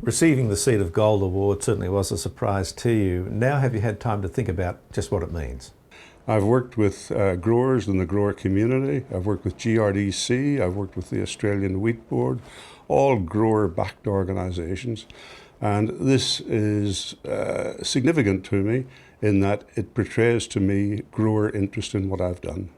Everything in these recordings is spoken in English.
Receiving the Seed of Gold award certainly was a surprise to you. Now have you had time to think about just what it means? I've worked with growers in the grower community. I've worked with GRDC. I've worked with the Australian Wheat Board, all grower-backed organisations. And this is significant to me in that it portrays to me grower interest in what I've done.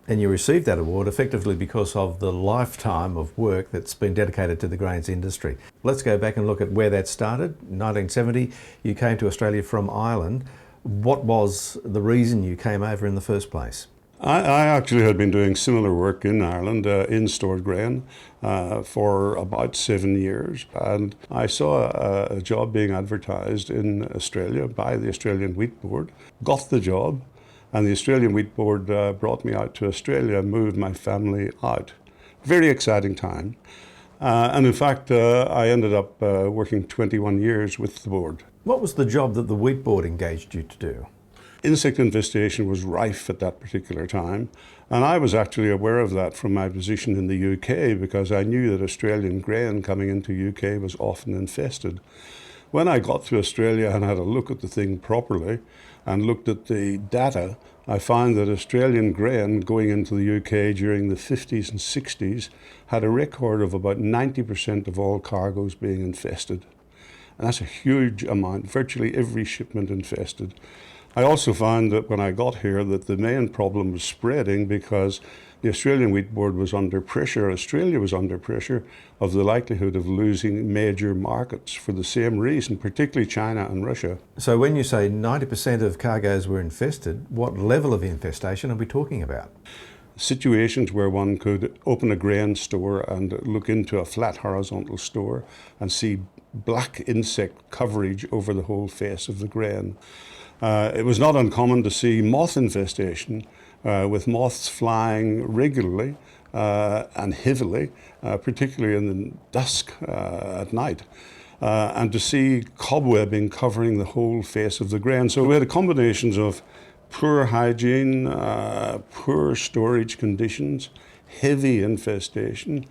And you received that award effectively because of the lifetime of work that's been dedicated to the grains industry. Let's go back and look at where that started. In 1970, you came to Australia from Ireland. What was the reason you came over in the first place? I actually had been doing similar work in Ireland, in stored grain, for about 7 years. And I saw a job being advertised in Australia by the Australian Wheat Board, got the job, and the Australian Wheat Board brought me out to Australia and moved my family out. Very exciting time. And in fact, I ended up working 21 years with the board. What was the job that the Wheat Board engaged you to do? Insect infestation was rife at that particular time, and I was actually aware of that from my position in the UK because I knew that Australian grain coming into UK was often infested. When I got to Australia and had a look at the thing properly and looked at the data, I found that Australian grain going into the UK during the 50s and 60s had a record of about 90% of all cargoes being infested. And that's a huge amount, virtually every shipment infested. I also found that when I got here that the main problem was spreading because the Australian Wheat Board was under pressure, Australia was under pressure of the likelihood of losing major markets for the same reason, particularly China and Russia. So when you say 90% of cargoes were infested, what level of infestation are we talking about? Situations where one could open a grain store and look into a flat horizontal store and see black insect coverage over the whole face of the grain. It was not uncommon to see moth infestation with moths flying regularly and heavily, particularly in the dusk at night, and to see cobwebbing covering the whole face of the grain. So we had combinations of poor hygiene, poor storage conditions, heavy infestation,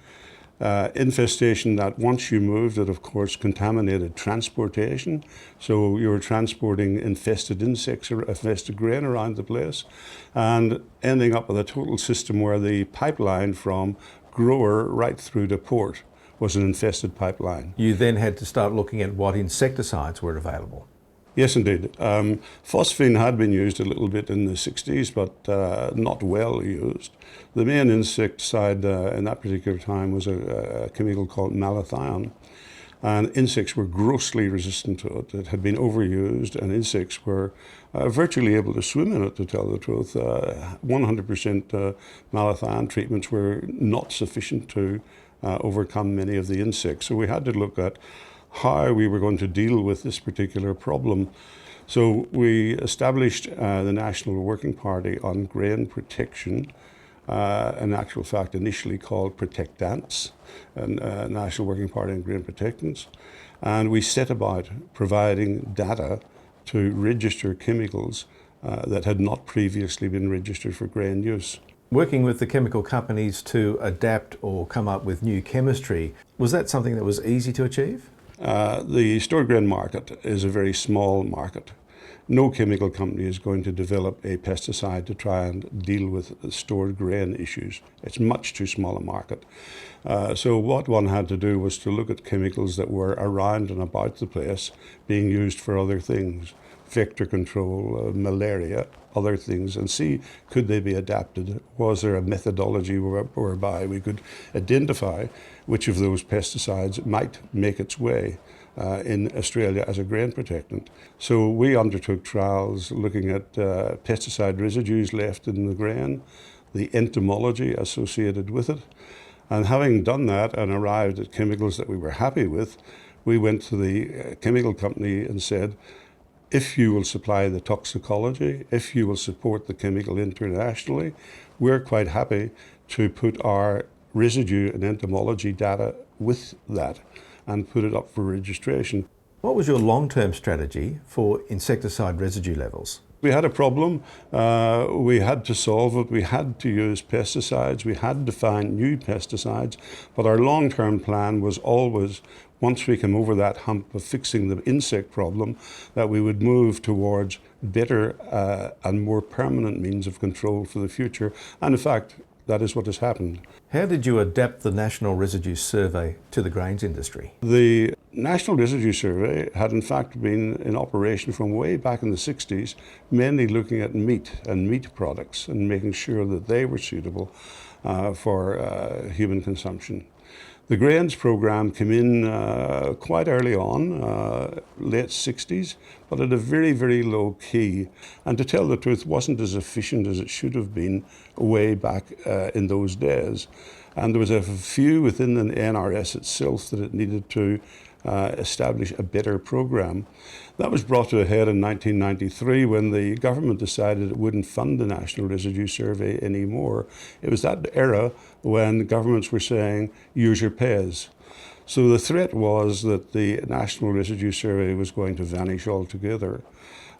infestation that once you moved it, of course, contaminated transportation. So you were transporting infested insects or infested grain around the place and ending up with a total system where the pipeline from grower right through to port was an infested pipeline. You then had to start looking at what insecticides were available. Yes, indeed. Phosphine had been used a little bit in the 60s, but not well used. The main insecticide in that particular time was a chemical called malathion, and insects were grossly resistant to it. It had been overused, and insects were virtually able to swim in it, to tell the truth. 100% malathion treatments were not sufficient to overcome many of the insects. So we had to look at how we were going to deal with this particular problem. So we established the National Working Party on Grain Protection, in actual fact initially called Protectants, and National Working Party on Grain Protectants. And we set about providing data to register chemicals that had not previously been registered for grain use. Working with the chemical companies to adapt or come up with new chemistry, was that something that was easy to achieve? The stored grain market is a very small market. No chemical company is going to develop a pesticide to try and deal with stored grain issues. It's much too small a market. So what one had to do was to look at chemicals that were around and about the place being used for other things, vector control, malaria, other things, and see could they be adapted. Was there a methodology whereby we could identify which of those pesticides might make its way in Australia as a grain protectant. So we undertook trials looking at pesticide residues left in the grain, the entomology associated with it, and having done that and arrived at chemicals that we were happy with, we went to the chemical company and said, if you will supply the toxicology, if you will support the chemical internationally, we're quite happy to put our residue and entomology data with that and put it up for registration. What was your long-term strategy for insecticide residue levels? We had a problem, we had to solve it, we had to use pesticides, we had to find new pesticides, but our long-term plan was always once we come over that hump of fixing the insect problem, that we would move towards better and more permanent means of control for the future. And in fact, that is what has happened. How did you adapt the National Residue Survey to the grains industry? The National Residue Survey had in fact been in operation from way back in the 60s, mainly looking at meat and meat products and making sure that they were suitable for human consumption. The grains program came in quite early on, late 60s, but at a very, very low key. And to tell the truth, wasn't as efficient as it should have been way back in those days. And there was a few within the NRS itself that it needed to establish a better program. That was brought to a head in 1993 when the government decided it wouldn't fund the National Residue Survey anymore. It was that era when governments were saying, use your pays. So the threat was that the National Residue Survey was going to vanish altogether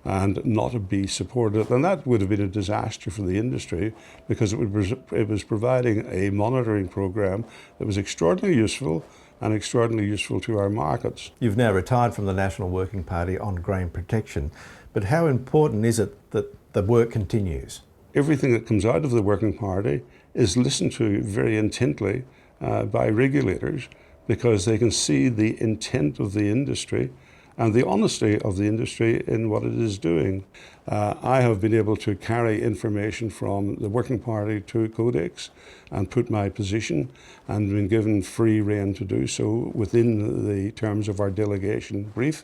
and not be supported. And that would have been a disaster for the industry because it was providing a monitoring program that was extraordinarily useful and extraordinarily useful to our markets. You've now retired from the National Working Party on grain protection, but how important is it that the work continues? Everything that comes out of the Working Party is listened to very intently by regulators because they can see the intent of the industry and the honesty of the industry in what it is doing. I have been able to carry information from the Working Party to Codex and put my position and been given free rein to do so within the terms of our delegation brief.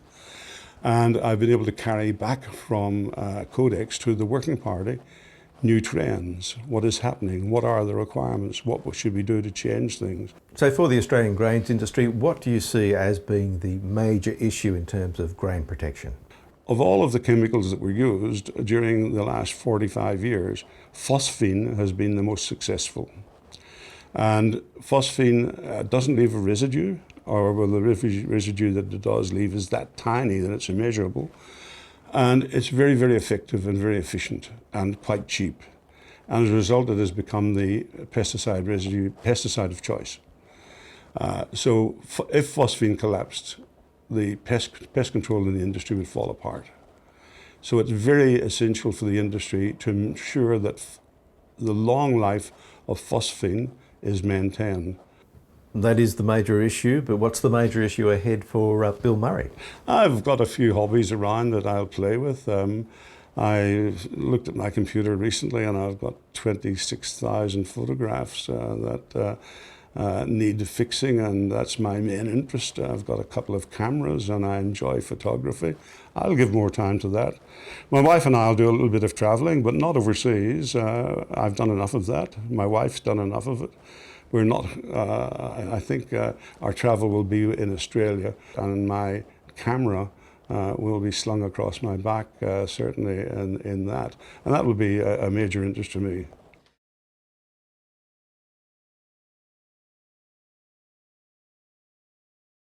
And I've been able to carry back from Codex to the Working Party new trends, what is happening, what are the requirements, what should we do to change things. So for the Australian grains industry, what do you see as being the major issue in terms of grain protection? Of all of the chemicals that were used during the last 45 years, phosphine has been the most successful. And phosphine doesn't leave a residue, or well, the residue that it does leave is that tiny that it's immeasurable. And it's very, very effective and very efficient and quite cheap. And as a result, it has become the pesticide of choice. So if phosphine collapsed, the pest control in the industry would fall apart. So it's very essential for the industry to ensure that the long life of phosphine is maintained. That is the major issue, but what's the major issue ahead for Bill Murray? I've got a few hobbies around that I'll play with. I looked at my computer recently and I've got 26,000 photographs that need fixing, and that's my main interest. I've got a couple of cameras and I enjoy photography. I'll give more time to that. My wife and I'll do a little bit of traveling, but not overseas. I've done enough of that. My wife's done enough of it. We're not, I think our travel will be in Australia, and my camera will be slung across my back, certainly in that. And that will be a major interest to me.